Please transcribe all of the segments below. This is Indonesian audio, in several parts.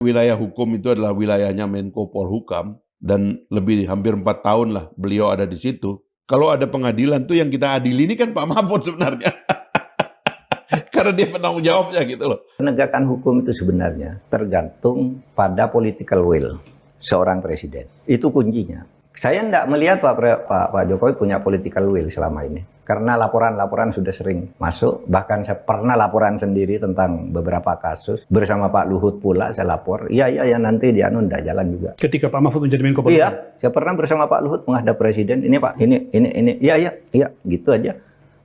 Wilayah hukum itu adalah wilayahnya Menko Polhukam, dan hampir 4 tahun lah beliau ada di situ. Kalau ada pengadilan tuh yang kita adili ini kan Pak Mahfud sebenarnya. Karena dia penanggung jawabnya gitu loh. Penegakan hukum itu sebenarnya tergantung pada political will seorang presiden. Itu kuncinya. Saya tidak melihat Pak Jokowi punya political will selama ini. Karena laporan-laporan sudah sering masuk. Bahkan saya pernah laporan sendiri tentang beberapa kasus. Bersama Pak Luhut pula saya lapor. Iya, nanti dia tidak jalan juga. Ketika Pak Mahfud menjadi Menko Polhukam? Iya, saya pernah bersama Pak Luhut menghadap presiden. Ini Pak, ini. Iya, gitu aja.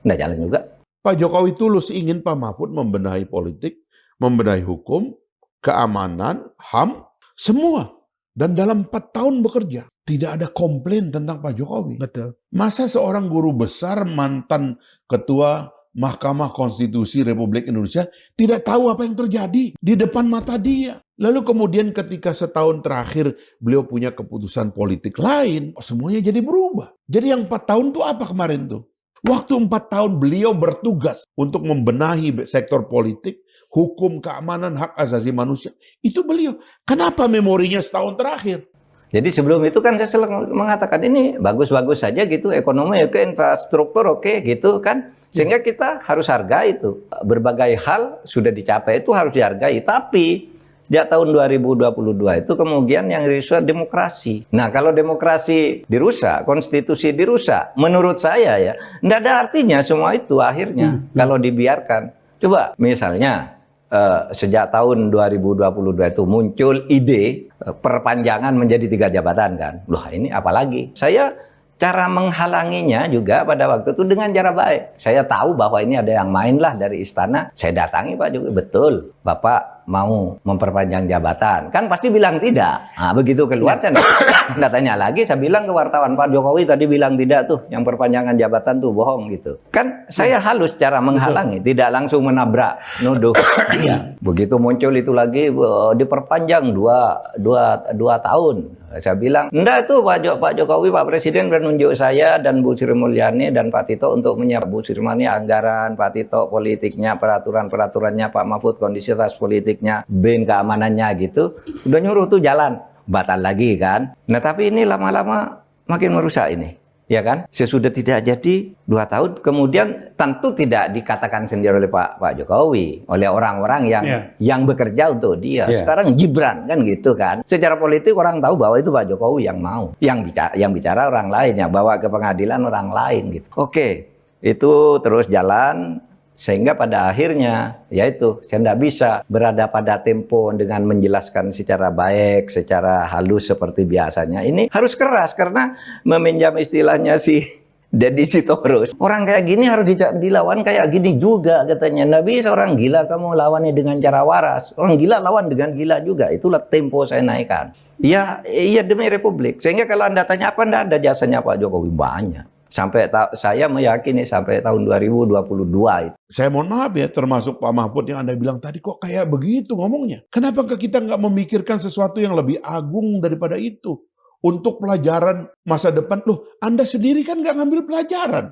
Tidak jalan juga. Pak Jokowi tulus ingin Pak Mahfud membenahi politik, membenahi hukum, keamanan, HAM, semua. Dan dalam 4 tahun bekerja, tidak ada komplain tentang Pak Jokowi. Betul. Masa seorang guru besar, mantan ketua Mahkamah Konstitusi Republik Indonesia tidak tahu apa yang terjadi di depan mata dia. Lalu kemudian ketika setahun terakhir beliau punya keputusan politik lain, semuanya jadi berubah. Jadi yang 4 tahun itu apa kemarin tuh? Waktu 4 tahun beliau bertugas untuk membenahi sektor politik, hukum, keamanan, hak asasi manusia. Itu beliau. Kenapa memorinya setahun terakhir? Jadi sebelum itu kan saya selalu mengatakan ini bagus-bagus saja gitu. Ekonomi oke, infrastruktur oke gitu kan. Sehingga kita harus hargai itu. Berbagai hal sudah dicapai itu harus dihargai. Tapi sejak tahun 2022 itu kemudian yang dirusak demokrasi. Nah kalau demokrasi dirusak, konstitusi dirusak, menurut saya ya, tidak ada artinya semua itu akhirnya kalau dibiarkan. Coba misalnya sejak tahun 2022 itu muncul ide perpanjangan menjadi 3 jabatan kan. Loh ini apalagi? Saya cara menghalanginya juga pada waktu itu dengan cara baik. Saya tahu bahwa ini ada yang main lah dari istana. Saya datangi Pak Jokowi, betul Bapak mau memperpanjang jabatan. Kan pasti bilang tidak. Nah, begitu keluar saya enggak tanya lagi, saya bilang ke wartawan, Pak Jokowi tadi bilang tidak tuh, yang perpanjangan jabatan tuh bohong gitu. Kan saya halus cara menghalangi, tidak langsung menabrak, nuduh. Iya. Begitu muncul itu lagi diperpanjang 2 tahun. Saya bilang, enggak tuh Pak Jokowi, Pak Presiden menunjuk saya dan Bu Sri Mulyani dan Pak Tito untuk menyiapkan. Bu Sri Mulyani anggaran, Pak Tito politiknya, peraturannya, Pak Mahfud kondisitas politiknya, BIN keamanannya gitu. Udah nyuruh tuh jalan, batal lagi kan. Nah tapi ini lama-lama makin merusak ini. Ya kan, sesudah tidak jadi 2 tahun, kemudian tentu tidak dikatakan sendiri oleh Pak Jokowi, oleh orang-orang yang bekerja untuk dia. Sekarang Gibran kan gitu kan. Secara politik orang tahu bahwa itu Pak Jokowi yang mau, yang bicara orang lain, ya bawa ke pengadilan orang lain gitu. Oke, itu terus jalan. Sehingga pada akhirnya, yaitu saya tidak bisa berada pada tempo dengan menjelaskan secara baik, secara halus seperti biasanya. Ini harus keras, karena meminjam istilahnya si Deddy Sitorus. Orang kayak gini harus dilawan kayak gini juga katanya. Nggak bisa orang gila kamu lawannya dengan cara waras. Orang gila lawan dengan gila juga. Itulah tempo saya naikkan. Iya demi Republik. Sehingga kalau Anda tanya apa, Anda ada jasanya Pak Jokowi banyak. Sampai saya meyakini sampai tahun 2022 itu. Saya mohon maaf ya, termasuk Pak Mahfud yang Anda bilang tadi, kok kayak begitu ngomongnya. Kenapa kita nggak memikirkan sesuatu yang lebih agung daripada itu? Untuk pelajaran masa depan, loh Anda sendiri kan nggak ngambil pelajaran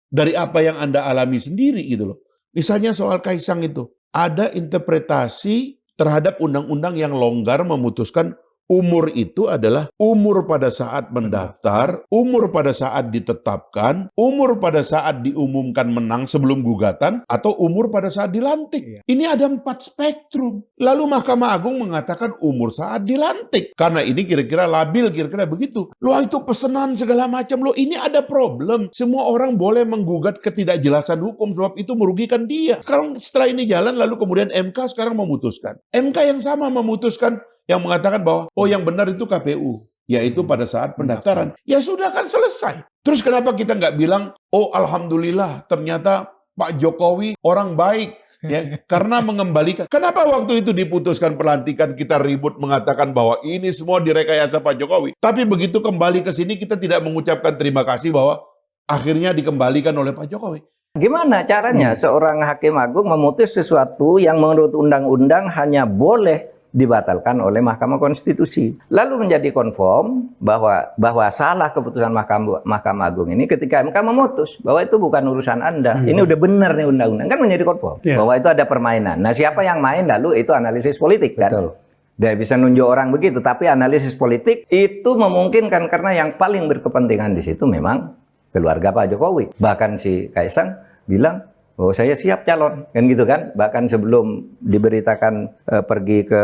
dari apa yang Anda alami sendiri gitu loh. Misalnya soal Kaisang itu, ada interpretasi terhadap undang-undang yang longgar memutuskan umur itu adalah umur pada saat mendaftar, umur pada saat ditetapkan, umur pada saat diumumkan menang sebelum gugatan, atau umur pada saat dilantik. Ini ada 4 spektrum. Lalu Mahkamah Agung mengatakan umur saat dilantik. Karena ini kira-kira labil, kira-kira begitu. Loh itu pesanan segala macam. Loh ini ada problem. Semua orang boleh menggugat ketidakjelasan hukum sebab itu merugikan dia. Sekarang setelah ini jalan, lalu kemudian MK sekarang memutuskan. MK yang sama memutuskan, yang mengatakan bahwa yang benar itu KPU, yaitu pada saat pendaftaran. Ya sudah kan selesai. Terus kenapa kita nggak bilang, alhamdulillah ternyata Pak Jokowi orang baik, ya karena mengembalikan. Kenapa waktu itu diputuskan pelantikan kita ribut mengatakan bahwa ini semua direkayasa Pak Jokowi. Tapi begitu kembali ke sini kita tidak mengucapkan terima kasih bahwa akhirnya dikembalikan oleh Pak Jokowi. Gimana caranya seorang hakim agung memutus sesuatu yang menurut undang-undang hanya boleh dibatalkan oleh Mahkamah Konstitusi. Lalu menjadi konform bahwa salah keputusan Mahkamah Agung ini ketika MK memutus bahwa itu bukan urusan Anda. Ini udah benar nih undang-undang, kan menjadi konform bahwa itu ada permainan. Nah, siapa yang main lalu itu analisis politik kan. Betul. Dia bisa nunjuk orang begitu, tapi analisis politik itu memungkinkan karena yang paling berkepentingan di situ memang keluarga Pak Jokowi. Bahkan si Kaisang bilang, oh saya siap calon, kan gitu kan. Bahkan sebelum diberitakan pergi ke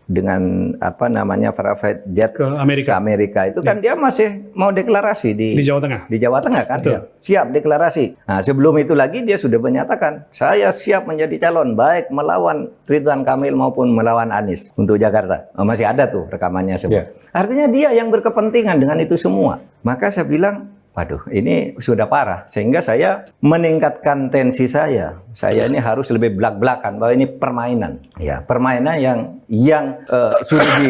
dengan private jet Ke Amerika. itu kan dia masih mau deklarasi Di Jawa Tengah. di Jawa Tengah kan. Betul. Siap deklarasi. Nah, sebelum itu lagi dia sudah menyatakan, saya siap menjadi calon baik melawan Ridwan Kamil maupun melawan Anies untuk Jakarta. Masih ada tuh rekamannya semua. Artinya dia yang berkepentingan dengan itu semua. Maka saya bilang, waduh, ini sudah parah. Sehingga saya meningkatkan tensi saya. Saya ini harus lebih belak-belakan bahwa ini permainan. Ya, permainan yang sudah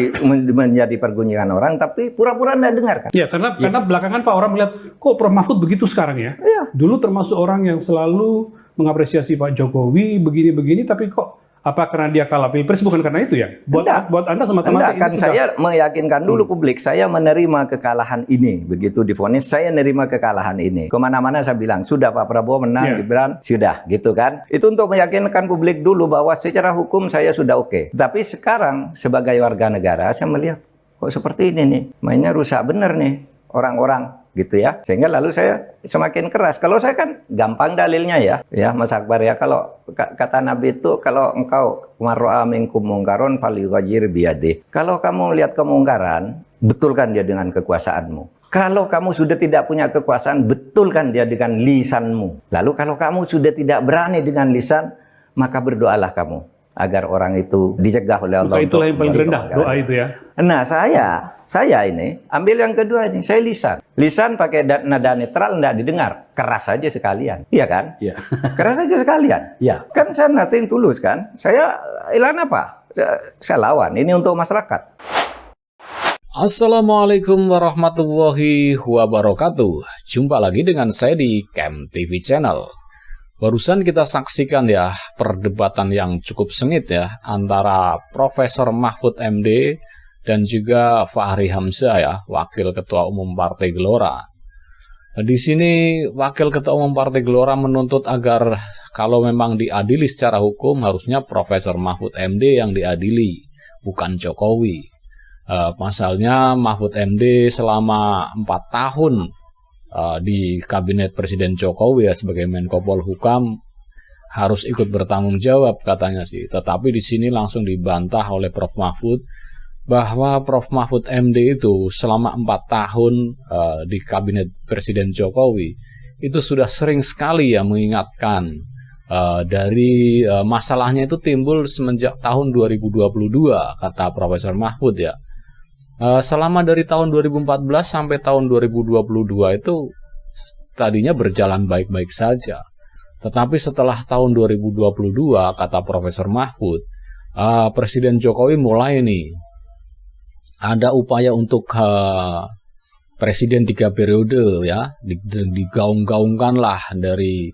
menjadi pergunjingan orang, tapi pura-pura tidak dengarkan. Ya, karena belakangan Pak orang melihat, kok Prof Mahfud begitu sekarang ya? Iya. Dulu termasuk orang yang selalu mengapresiasi Pak Jokowi, begini-begini, tapi kok apa karena dia kalah pilpres? Bukan karena itu ya? Buat Anda semata-mata Enggak, kan ini saya meyakinkan dulu publik, saya menerima kekalahan ini. Begitu divonis, saya menerima kekalahan ini. Kemana-mana saya bilang, sudah Pak Prabowo menang, Gibran, sudah, gitu kan. Itu untuk meyakinkan publik dulu bahwa secara hukum saya sudah oke. Tapi sekarang, sebagai warga negara, saya melihat, kok seperti ini nih, mainnya rusak bener nih, orang-orang. Gitu ya, sehingga lalu saya semakin keras. Kalau saya kan gampang dalilnya ya Mas Akbar ya. Kalau kata Nabi itu, kalau engkau marro'a minkum mungkaron falyughayyir biyadih. Kalau kamu lihat kemungkaran, betulkan dia dengan kekuasaanmu. Kalau kamu sudah tidak punya kekuasaan, betulkan dia dengan lisanmu. Lalu kalau kamu sudah tidak berani dengan lisan, maka berdoalah kamu agar orang itu dicegah oleh Allah. Itulah yang paling rendah, doa itu ya. Nah, saya ini ambil yang kedua ini, saya lisan. Lisan pakai nada netral, enggak didengar. Keras saja sekalian. Iya kan? Iya. Keras saja sekalian. Iya. Kan saya nothing tulus kan? Saya ilan apa? Saya lawan. Ini untuk masyarakat. Assalamualaikum warahmatullahi wabarakatuh. Jumpa lagi dengan saya di Camp TV Channel. Barusan kita saksikan ya perdebatan yang cukup sengit ya antara Profesor Mahfud MD dan juga Fahri Hamzah ya, Wakil Ketua Umum Partai Gelora. Di sini Wakil Ketua Umum Partai Gelora menuntut agar kalau memang diadili secara hukum harusnya Profesor Mahfud MD yang diadili, bukan Jokowi. Pasalnya Mahfud MD selama 4 tahun di kabinet Presiden Jokowi ya sebagai Menko Polhukam harus ikut bertanggung jawab katanya sih. Tetapi di sini langsung dibantah oleh Prof Mahfud bahwa Prof Mahfud MD itu selama 4 tahun di kabinet Presiden Jokowi itu sudah sering sekali ya mengingatkan dari masalahnya itu timbul semenjak tahun 2022 kata Profesor Mahfud ya. Selama dari tahun 2014 sampai tahun 2022 itu tadinya berjalan baik-baik saja. Tetapi setelah tahun 2022, kata Profesor Mahfud, Presiden Jokowi mulai nih ada upaya untuk Presiden 3 periode ya, digaung-gaungkan lah dari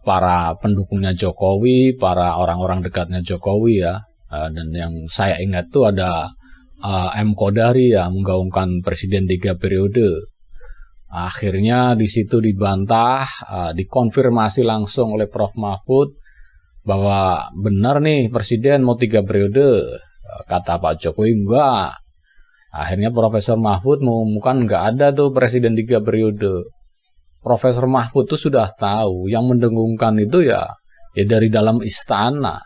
para pendukungnya Jokowi, para orang-orang dekatnya Jokowi ya. Dan yang saya ingat tuh ada M. Kodari ya menggaungkan Presiden 3 periode. Akhirnya di situ dibantah, dikonfirmasi langsung oleh Prof Mahfud bahwa benar nih Presiden mau 3 periode. Kata Pak Jokowi enggak. Akhirnya Profesor Mahfud mengumumkan enggak ada tuh Presiden 3 periode. Profesor Mahfud tuh sudah tahu yang mendengungkan itu ya dari dalam istana.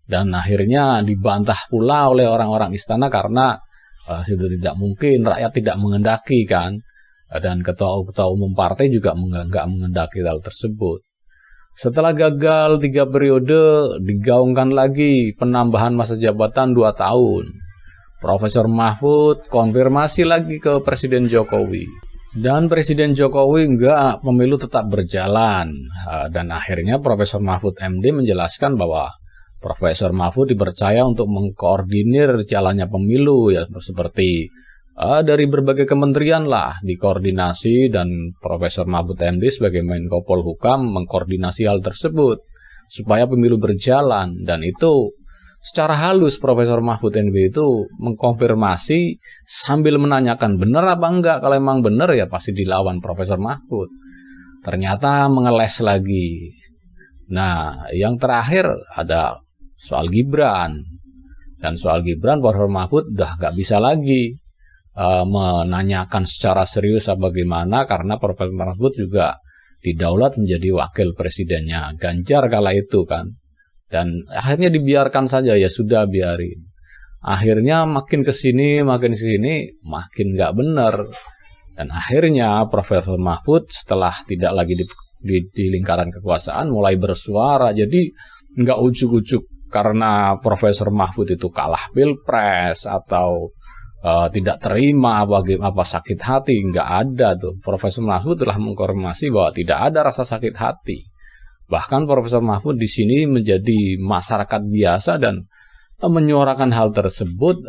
Dan akhirnya dibantah pula oleh orang-orang istana karena sudah tidak mungkin, rakyat tidak mengendaki kan. Dan ketua umum partai juga nggak mengendaki hal tersebut. Setelah gagal 3 periode, digaungkan lagi penambahan masa jabatan 2 tahun. Profesor Mahfud konfirmasi lagi ke Presiden Jokowi. Dan Presiden Jokowi enggak, pemilu tetap berjalan. Dan akhirnya Profesor Mahfud MD menjelaskan bahwa Profesor Mahfud dipercaya untuk mengkoordinir jalannya pemilu ya seperti dari berbagai kementerian lah dikoordinasi dan Profesor Mahfud MD sebagai Menko Polhukam mengkoordinasi hal tersebut supaya pemilu berjalan dan itu secara halus Profesor Mahfud MD itu mengkonfirmasi sambil menanyakan benar apa enggak, kalau emang benar ya pasti dilawan Profesor Mahfud. Ternyata mengeles lagi. Nah, yang terakhir ada soal Gibran. Dan soal Gibran, Profesor Mahfud udah nggak bisa lagi menanyakan secara serius bagaimana, karena Profesor Mahfud juga didaulat menjadi wakil presidennya Ganjar kala itu kan. Dan akhirnya dibiarkan saja, ya sudah biarin. Akhirnya makin kesini makin nggak benar. Dan akhirnya Profesor Mahfud setelah tidak lagi di lingkaran kekuasaan mulai bersuara. Jadi nggak ujuk-ujuk karena Profesor Mahfud itu kalah pilpres atau tidak terima apa sakit hati, nggak ada tuh. Profesor Mahfud telah mengkonfirmasi bahwa tidak ada rasa sakit hati. Bahkan Profesor Mahfud di sini menjadi masyarakat biasa dan menyuarakan hal tersebut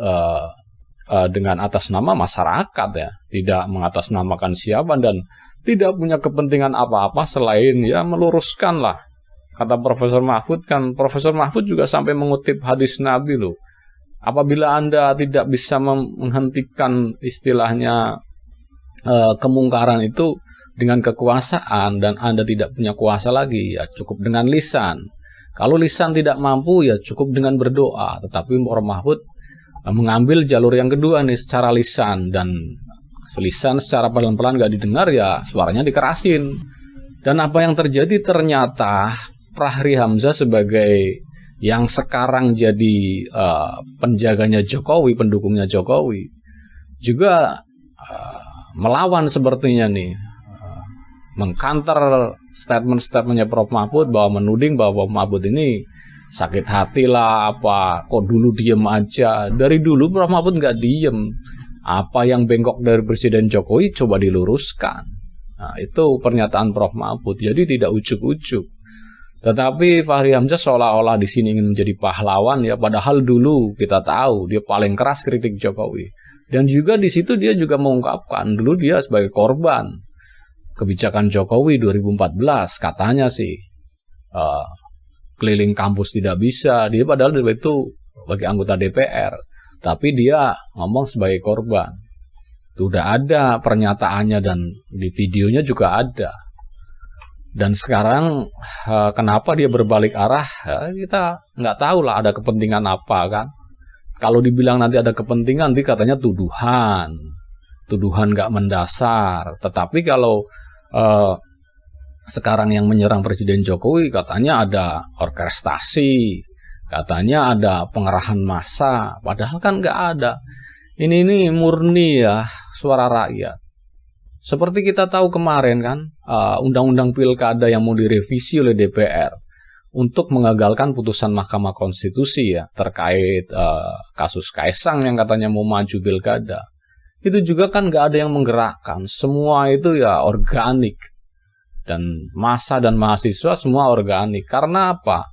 dengan atas nama masyarakat ya, tidak mengatasnamakan siapa dan tidak punya kepentingan apa-apa selain ya meluruskan lah. Kata Profesor Mahfud kan, Profesor Mahfud juga sampai mengutip hadis Nabi loh. Apabila Anda tidak bisa menghentikan istilahnya kemungkaran itu dengan kekuasaan dan Anda tidak punya kuasa lagi, ya cukup dengan lisan. Kalau lisan tidak mampu, ya cukup dengan berdoa. Tetapi Profesor Mahfud mengambil jalur yang kedua nih, secara lisan. Dan lisan secara pelan-pelan gak didengar, ya suaranya dikerasin. Dan apa yang terjadi ternyata Fahri Hamzah sebagai yang sekarang jadi penjaganya Jokowi, pendukungnya Jokowi, juga melawan sepertinya nih, mengcounter statement-statementnya Prof Mahfud bahwa menuding bahwa Mahfud ini sakit hati lah apa, kok dulu diem aja. Dari dulu Prof Mahfud nggak diem. Apa yang bengkok dari Presiden Jokowi coba diluruskan. Nah, itu pernyataan Prof Mahfud. Jadi tidak ujuk-ujuk. Tetapi Fahri Hamzah seolah-olah di sini ingin menjadi pahlawan ya, padahal dulu kita tahu dia paling keras kritik Jokowi. Dan juga di situ dia juga mengungkapkan dulu dia sebagai korban kebijakan Jokowi 2014 katanya sih keliling kampus tidak bisa, dia padahal itu bagi anggota DPR, tapi dia ngomong sebagai korban. Itu udah ada pernyataannya dan di videonya juga ada. Dan sekarang kenapa dia berbalik arah, ya, kita nggak tahu lah ada kepentingan apa kan. Kalau dibilang nanti ada kepentingan, nanti katanya tuduhan nggak mendasar. Tetapi kalau sekarang yang menyerang Presiden Jokowi katanya ada orkestrasi, katanya ada pengerahan massa, padahal kan nggak ada. Ini murni ya suara rakyat. Seperti kita tahu kemarin kan, undang-undang pilkada yang mau direvisi oleh DPR untuk mengagalkan putusan Mahkamah Konstitusi ya terkait kasus Kaisang yang katanya mau maju pilkada. Itu juga kan nggak ada yang menggerakkan, semua itu ya organik. Dan massa dan mahasiswa semua organik. Karena apa?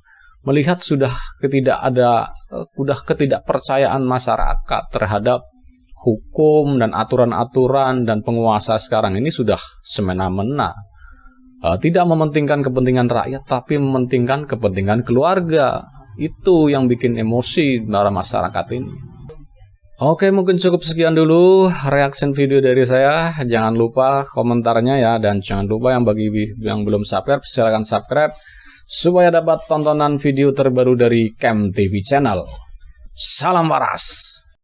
Melihat sudah ketidakpercayaan masyarakat terhadap hukum dan aturan-aturan dan penguasa sekarang ini sudah semena-mena. Tidak mementingkan kepentingan rakyat, tapi mementingkan kepentingan keluarga. Itu yang bikin emosi para masyarakat ini. Oke, mungkin cukup sekian dulu reaction video dari saya. Jangan lupa komentarnya ya, dan jangan lupa yang belum subscribe, silakan subscribe supaya dapat tontonan video terbaru dari Kem TV Channel. Salam waras.